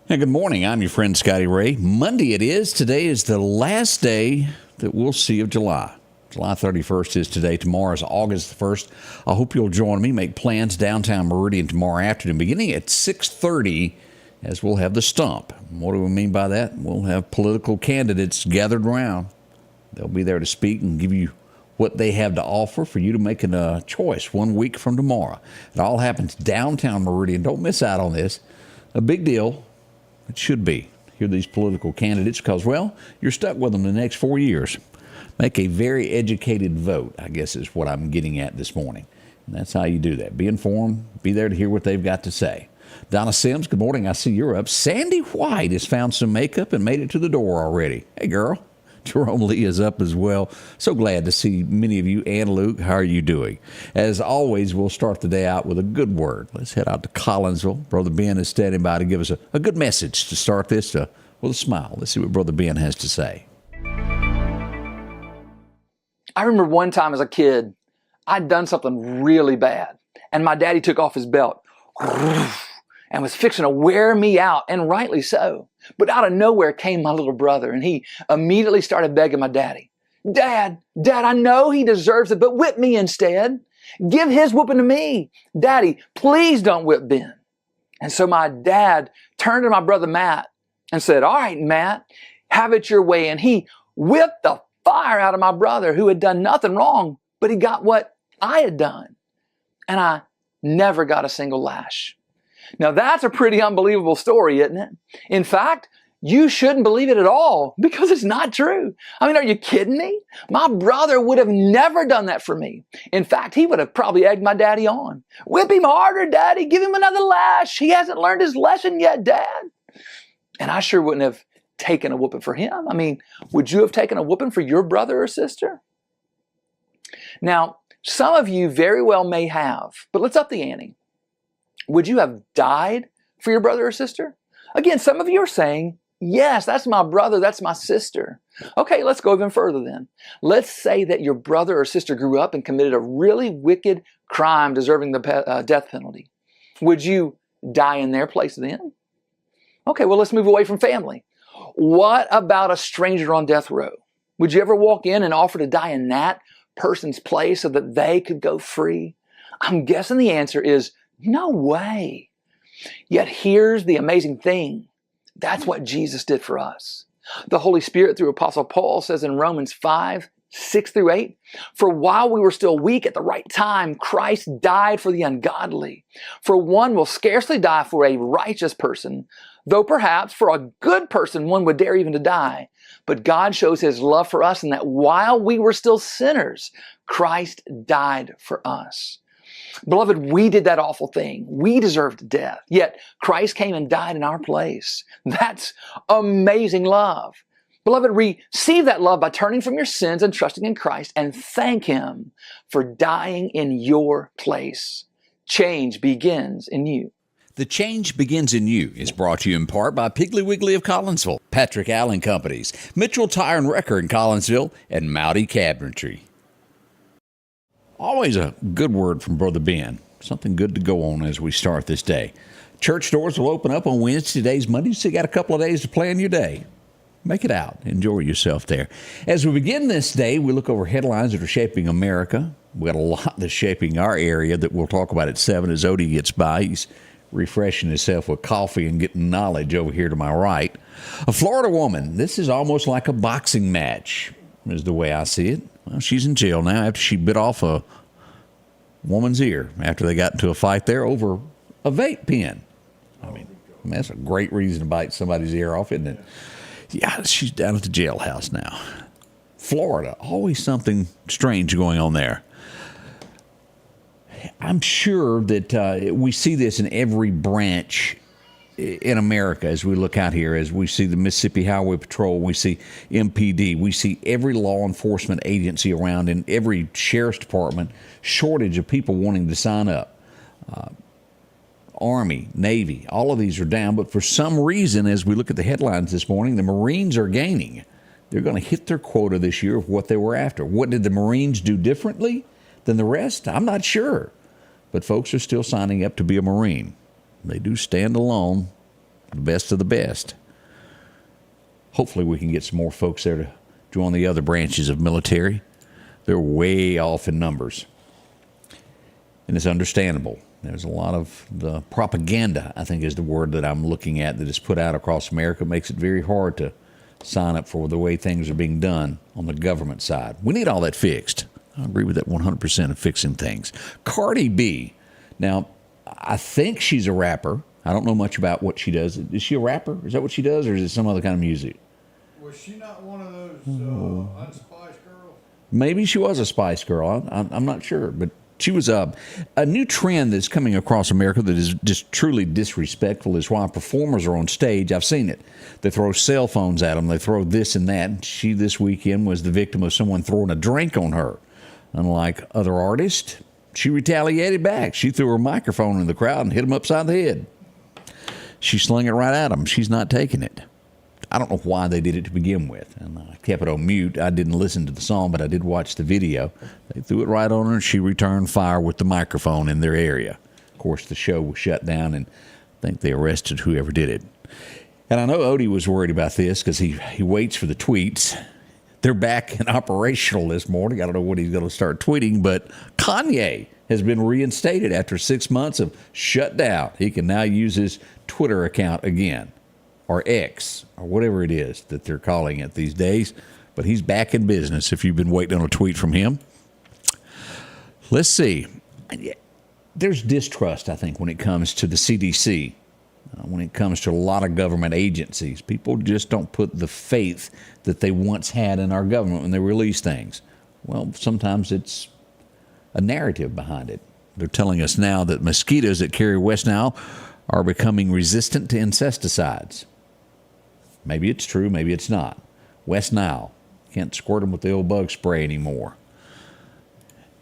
Hey, good morning. I'm your friend Scotty Ray. Monday it is. Today is the last day that we'll see of July. July 31st is today. Tomorrow is August the 1st. I hope you'll join me. Make plans downtown Meridian tomorrow afternoon, beginning at 6:30, as we'll have the stump. What do we mean by that? We'll have political candidates gathered around. They'll be there to speak and give you what they have to offer for you to make a choice 1 week from tomorrow. It all happens downtown Meridian. Don't miss out on this. A big deal. It should be. Hear these political candidates because, well, you're stuck with them the next 4 years. Make a very educated vote, I guess is what I'm getting at this morning. And that's how you do that. Be informed. Be there to hear what they've got to say. Donna Sims, good morning. I see you're up. Sandy White has found some makeup and made it to the door already. Hey, girl. Jerome Lee is up as well. So glad to see many of you. And Luke, how are you doing? As always, we'll start the day out with a good word. Let's head out to Collinsville. Brother Ben is standing by to give us a good message to start this with a smile. Let's see what Brother Ben has to say. I remember one time as a kid, I'd done something really bad, and my daddy took off his belt and was fixing to wear me out, and rightly so. But out of nowhere came my little brother, and he immediately started begging my daddy, Dad, I know he deserves it, but whip me instead. Give his whooping to me. Daddy, please don't whip Ben. And so my dad turned to my brother Matt and said, all right, Matt, have it your way. And he whipped the fire out of my brother, who had done nothing wrong, but he got what I had done. And I never got a single lash. Now that's a pretty unbelievable story, isn't it? In fact, you shouldn't believe it at all because it's not true. I mean, are you kidding me? My brother would have never done that for me. In fact, he would have probably egged my daddy on. Whip him harder, Daddy. Give him another lash. He hasn't learned his lesson yet, Dad. And I sure wouldn't have taken a whooping for him. I mean, would you have taken a whooping for your brother or sister? Now, some of you very well may have, but let's up the ante. Would you have died for your brother or sister? Again, some of you are saying, yes, that's my brother, that's my sister. Okay, let's go even further then. Let's say that your brother or sister grew up and committed a really wicked crime deserving the death penalty. Would you die in their place then? Okay, well, let's move away from family. What about a stranger on death row? Would you ever walk in and offer to die in that person's place so that they could go free? I'm guessing the answer is no way. Yet here's the amazing thing. That's what Jesus did for us. The Holy Spirit through Apostle Paul says in Romans 5:6-8, for while we were still weak at the right time, Christ died for the ungodly. For one will scarcely die for a righteous person, though perhaps for a good person one would dare even to die. But God shows his love for us in that while we were still sinners, Christ died for us. Beloved, we did that awful thing. We deserved death. Yet Christ came and died in our place. That's amazing love. Beloved, receive that love by turning from your sins and trusting in Christ and thank him for dying in your place. Change begins in you. The Change Begins in You is brought to you in part by Piggly Wiggly of Collinsville, Patrick Allen Companies, Mitchell Tire and Wrecker in Collinsville, and Mowdy Cabinetry. Always a good word from Brother Ben. Something good to go on as we start this day. Church doors will open up on Wednesday. Today's Monday, so you got a couple of days to plan your day. Make it out. Enjoy yourself there. As we begin this day, we look over headlines that are shaping America. We got a lot that's shaping our area that we'll talk about at 7 as Odie gets by. He's refreshing himself with coffee and getting knowledge over here to my right. A Florida woman. This is almost like a boxing match, is the way I see it. Well, she's in jail now after she bit off a woman's ear after they got into a fight there over a vape pen. I mean, that's a great reason to bite somebody's ear off, isn't it? Yeah, she's down at the jailhouse now. Florida, always something strange going on there. I'm sure that we see this in every branch in America as we look out here, as we see the Mississippi Highway Patrol, we see MPD, we see every law enforcement agency around, in every sheriff's department, shortage of people wanting to sign up. Army, Navy, all of these are down, but for some reason, as we look at the headlines this morning, the Marines are gaining. They're going to hit their quota this year of what they were after. What did the Marines do differently than the rest? I'm not sure. But folks are still signing up to be a Marine. They do stand alone the best of the best. Hopefully we can get some more folks there to join the other branches of military. They're way off in numbers. And it's understandable. There's a lot of the propaganda, I think is the word that I'm looking at, that is put out across America. It makes it very hard to sign up for the way things are being done on the government side. We need all that fixed. I agree with that 100% of fixing things. Cardi B. Now, I think she's a rapper. I don't know much about what she does. Is she a rapper? Is that what she does, or is it some other kind of music? Was she not one of those unspiced girls? Maybe she was a Spice Girl. I'm not sure, but she was a new trend that's coming across America that is just truly disrespectful is why performers are on stage. I've seen it. They throw cell phones at them. They throw this and that. She, this weekend, was the victim of someone throwing a drink on her. Unlike other artists, she retaliated back. She threw her microphone in the crowd and hit him upside the head. She slung it right at him. She's not taking it. I don't know why they did it to begin with. And I kept it on mute. I didn't listen to the song, but I did watch the video. They threw it right on her, and she returned fire with the microphone in their area. Of course, the show was shut down, and I think they arrested whoever did it. And I know Odie was worried about this because he waits for the tweets. They're back and operational this morning. I don't know what he's going to start tweeting, but Kanye has been reinstated after 6 months of shutdown. He can now use his Twitter account again, or X, or whatever it is that they're calling it these days. But he's back in business if you've been waiting on a tweet from him. Let's see. There's distrust, I think, when it comes to the CDC, when it comes to a lot of government agencies. People just don't put the faith that they once had in our government when they release things. Well, sometimes it's a narrative behind it. They're telling us now that mosquitoes that carry West Nile are becoming resistant to insecticides. Maybe it's true, maybe it's not. West Nile. Can't squirt them with the old bug spray anymore.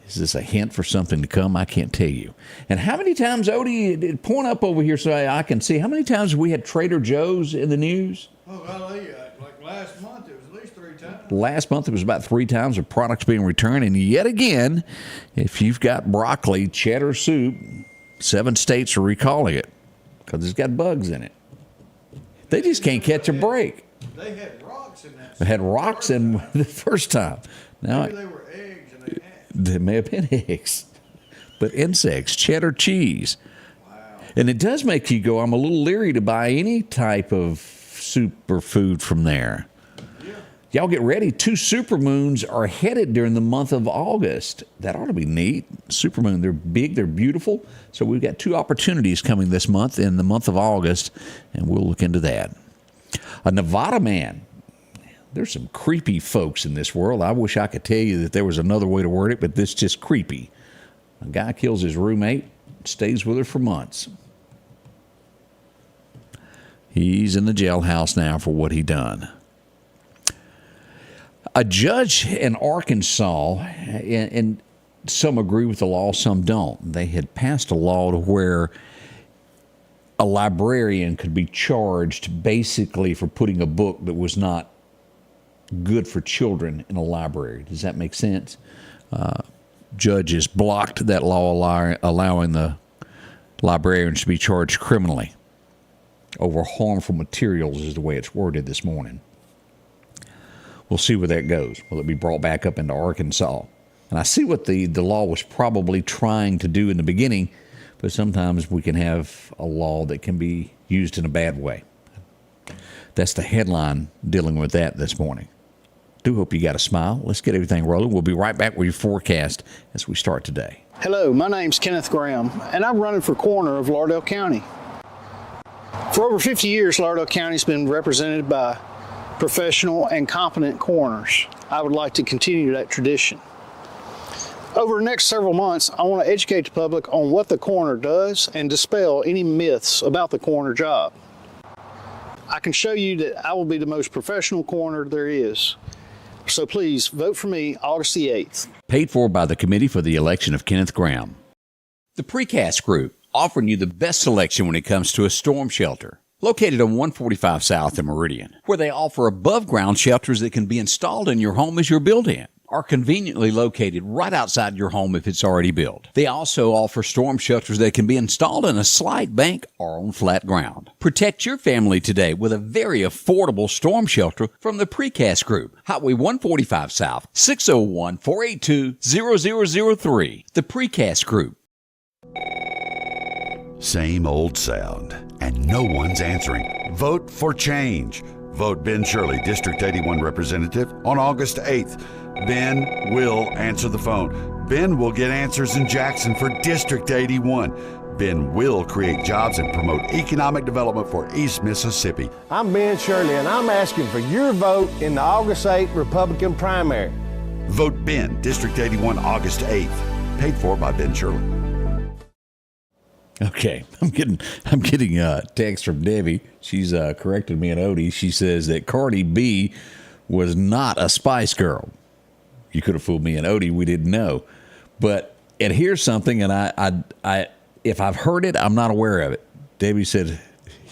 Is this a hint for something to come? I can't tell you. And how many times, Odie, point up over here so I can see, how many times have we had Trader Joe's in the news? Oh, golly, like last month, it was at least 3 times. Last month, it was about 3 times of products being returned. And yet again, if you've got broccoli, cheddar soup, 7 states are recalling it because it's got bugs in it. They just can't catch a break. They had rocks in that. They had rocks in the first time. Now, Maybe they were eggs and they hatched. There may have been eggs, but insects, cheddar cheese. Wow. And it does make you go, I'm a little leery to buy any type of soup or food from there. Yeah. Y'all get ready. 2 supermoons are headed during the month of August. That ought to be neat. Supermoon, they're big, they're beautiful. So we've got 2 opportunities coming this month in the month of August, and we'll look into that. A Nevada man. There's some creepy folks in this world. I wish I could tell you that there was another way to word it, but this is just creepy. A guy kills his roommate, stays with her for months. He's in the jailhouse now for what he done. A judge in Arkansas, and some agree with the law, some don't. They had passed a law to where a librarian could be charged basically for putting a book that was not good for children in a library. Does that make sense? Judges blocked that law, allowing the librarians to be charged criminally over harmful materials is the way it's worded this morning. We'll see where that goes. Will it be brought back up into Arkansas? And I see what the law was probably trying to do in the beginning, but sometimes we can have a law that can be used in a bad way. That's the headline dealing with that this morning. Do hope you got a smile. Let's get everything rolling. We'll be right back with your forecast as we start today. Hello, my name's Kenneth Graham, and I'm running for coroner of Lauderale County. For over 50 years, Lauderale County's been represented by professional and competent coroners. I would like to continue that tradition. Over the next several months, I want to educate the public on what the coroner does and dispel any myths about the coroner job. I can show you that I will be the most professional coroner there is. So please vote for me August the 8th. Paid for by the Committee for the Election of Kenneth Graham. The Precast Group, offering you the best selection when it comes to a storm shelter. Located on 145 South in Meridian, where they offer above-ground shelters that can be installed in your home as your build-in. are conveniently located right outside your home if it's already built. They also offer storm shelters that can be installed in a slight bank or on flat ground. Protect your family today with a very affordable storm shelter from the Precast Group. Highway 145 South, 601-482-0003. The Precast Group. Same old sound, and no one's answering. Vote for change. Vote Ben Shirley, District 81 Representative, on August 8th. Ben will answer the phone. Ben will get answers in Jackson for District 81. Ben will create jobs and promote economic development for East Mississippi. I'm Ben Shirley, and I'm asking for your vote in the August 8th Republican primary. Vote Ben, District 81, August 8th. Paid for by Ben Shirley. Okay, I'm getting a text from Debbie. She's corrected me and Odie. She says that Cardi B was not a Spice Girl. You could have fooled me and Odie. We didn't know. And here's something, and I if I've heard it, I'm not aware of it. Debbie said,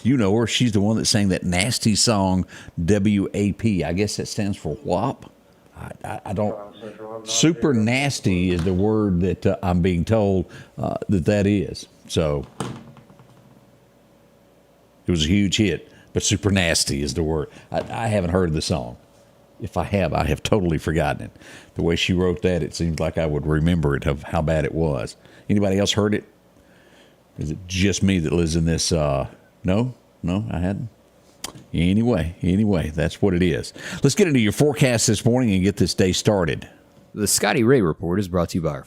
you know her. She's the one that sang that nasty song, WAP. I guess that stands for WAP. I don't. Super nasty is the word that I'm being told that is. So it was a huge hit, but super nasty is the word. I haven't heard the song. If I have totally forgotten it. The way she wrote that, it seems like I would remember it of how bad it was. Anybody else heard it? Is it just me that lives in this? No, I hadn't. Anyway, that's what it is. Let's get into your forecast this morning and get this day started. The Scotty Ray Report is brought to you by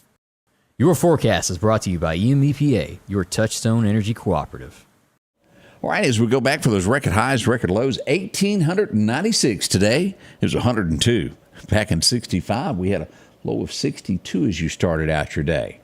your forecast is brought to you by EMEPA, your Touchstone Energy Cooperative. All right, as we go back for those record highs, record lows, 1,896 today. It was 102. Back in 65, we had a low of 62 as you started out your day.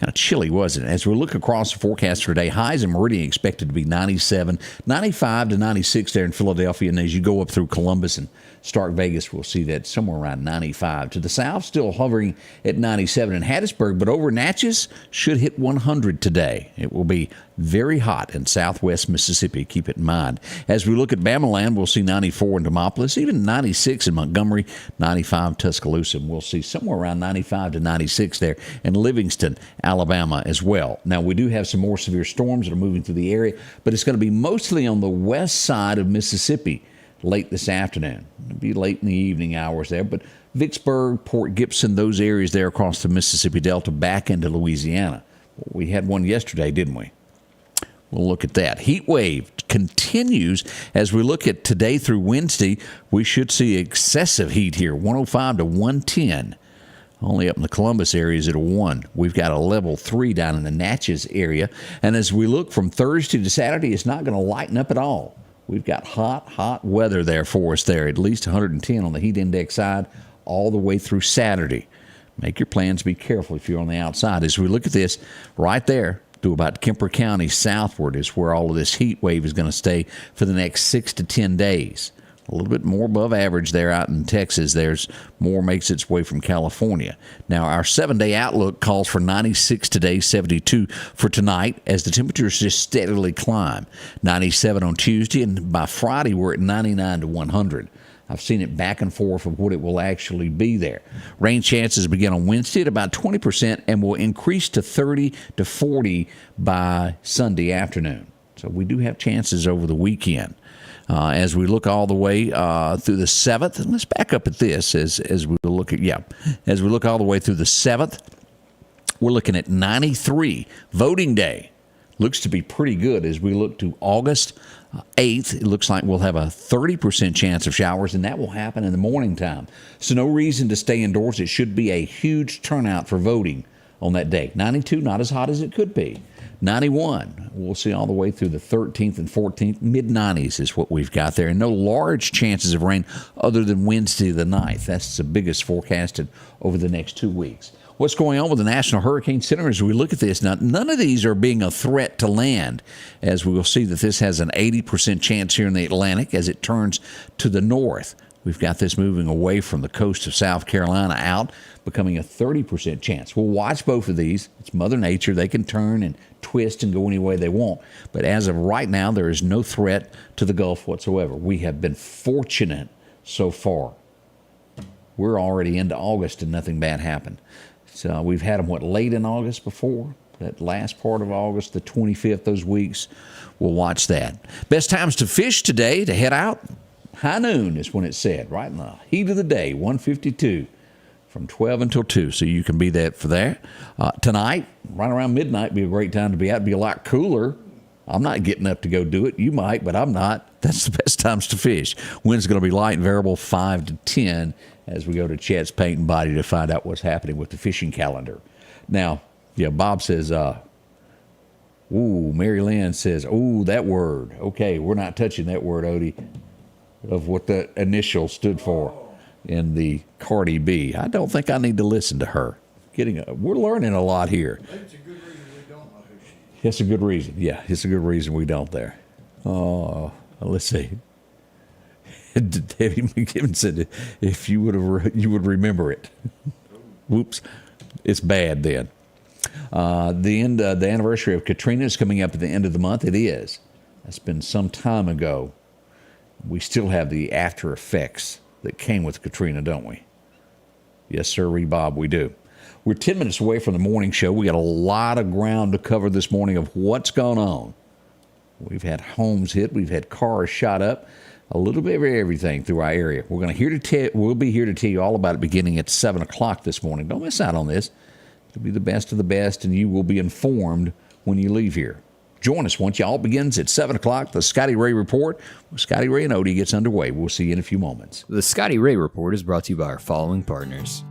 Kind of chilly, wasn't it? As we look across the forecast for today, highs in Meridian expected to be 97, 95 to 96 there in Philadelphia. And as you go up through Columbus and Stark Vegas, we'll see that somewhere around 95. To the south, still hovering at 97 in Hattiesburg, but over Natchez should hit 100 today. It will be very hot in southwest Mississippi. Keep it in mind. As we look at Bamaland, we'll see 94 in Demopolis, even 96 in Montgomery, 95 Tuscaloosa. And we'll see somewhere around 95 to 96 there in Livingston, Alabama as well. Now, we do have some more severe storms that are moving through the area, but it's going to be mostly on the west side of Mississippi late this afternoon. It'll be late in the evening hours there, but Vicksburg, Port Gibson, those areas there across the Mississippi Delta back into Louisiana. We had one yesterday, didn't we? We'll look at that. Heat wave continues as we look at today through Wednesday. We should see excessive heat here, 105 to 110. Only up in the Columbus area is at a 1. We've got a level 3 down in the Natchez area. And as we look from Thursday to Saturday, it's not going to lighten up at all. We've got hot weather there for us there, at least 110 on the heat index side all the way through Saturday. Make your plans. Be careful if you're on the outside. As we look at this right there, to about Kemper County southward is where all of this heat wave is going to stay for the next 6 to 10 days. A little bit more above average there out in Texas. There's more makes its way from California. Now, our 7-day outlook calls for 96 today, 72 for tonight, as the temperatures just steadily climb. 97 on Tuesday, and by Friday, we're at 99 to 100. I've seen it back and forth of what it will actually be there. Rain chances begin on Wednesday at about 20% and will increase to 30 to 40 by Sunday afternoon. So we do have chances over the weekend. As we look all the way through the 7th, and let's back up at this as we look at, as we look all the way through the 7th, we're looking at 93. Voting day looks to be pretty good as we look to August 8th. It looks like we'll have a 30% chance of showers, and that will happen in the morning time. So no reason to stay indoors. It should be a huge turnout for voting on that day. 92, not as hot as it could be. 91, we'll see all the way through the 13th and 14th. Mid-90s is what we've got there. And no large chances of rain other than Wednesday the 9th. That's the biggest forecasted over the next 2 weeks. What's going on with the National Hurricane Center as we look at this? Now, none of these are being a threat to land, as we will see that this has an 80% chance here in the Atlantic as it turns to the north. We've got this moving away from the coast of South Carolina out, becoming a 30% chance. We'll watch both of these. It's Mother Nature. They can turn and twist and go any way they want. But as of right now, there is no threat to the Gulf whatsoever. We have been fortunate so far. We're already into August and nothing bad happened. So we've had them, late in August before? That last part of August, the 25th, those weeks. We'll watch that. Best times to fish today, to head out. High noon is when it's said, right in the heat of the day, 152, from 12 until 2. So you can be there for that. Tonight, right around midnight, be a great time to be out. It'd be a lot cooler. I'm not getting up to go do it. You might, but I'm not. That's the best times to fish. Wind's going to be light and variable 5 to 10 as we go to Chet's Paint and Body to find out what's happening with the fishing calendar. Now, yeah, Bob says, Mary Lynn says, that word. Okay, we're not touching that word, Odie, of what the initial stood for in the Cardi B. I don't think I need to listen to her. We're learning a lot here. It's a good reason we don't know who she is. It's a good reason. Yeah, it's a good reason we don't there. Oh, let's see. Debbie McKibben said, if you would remember it. Whoops. It's bad then. The anniversary of Katrina is coming up at the end of the month. It is. That's been some time ago. We still have the after effects that came with Katrina, don't we? Yes, sir, Bob, we do. We're 10 minutes away from the morning show. We got a lot of ground to cover this morning of what's going on. We've had homes hit. We've had cars shot up. A little bit of everything through our area. We'll be here to tell you all about it beginning at 7 o'clock this morning. Don't miss out on this. It'll be the best of the best, and you will be informed when you leave here. Join us once y'all begins at 7 o'clock. The Scotty Ray Report with Scotty Ray and Odie gets underway. We'll see you in a few moments. The Scotty Ray Report is brought to you by our following partners: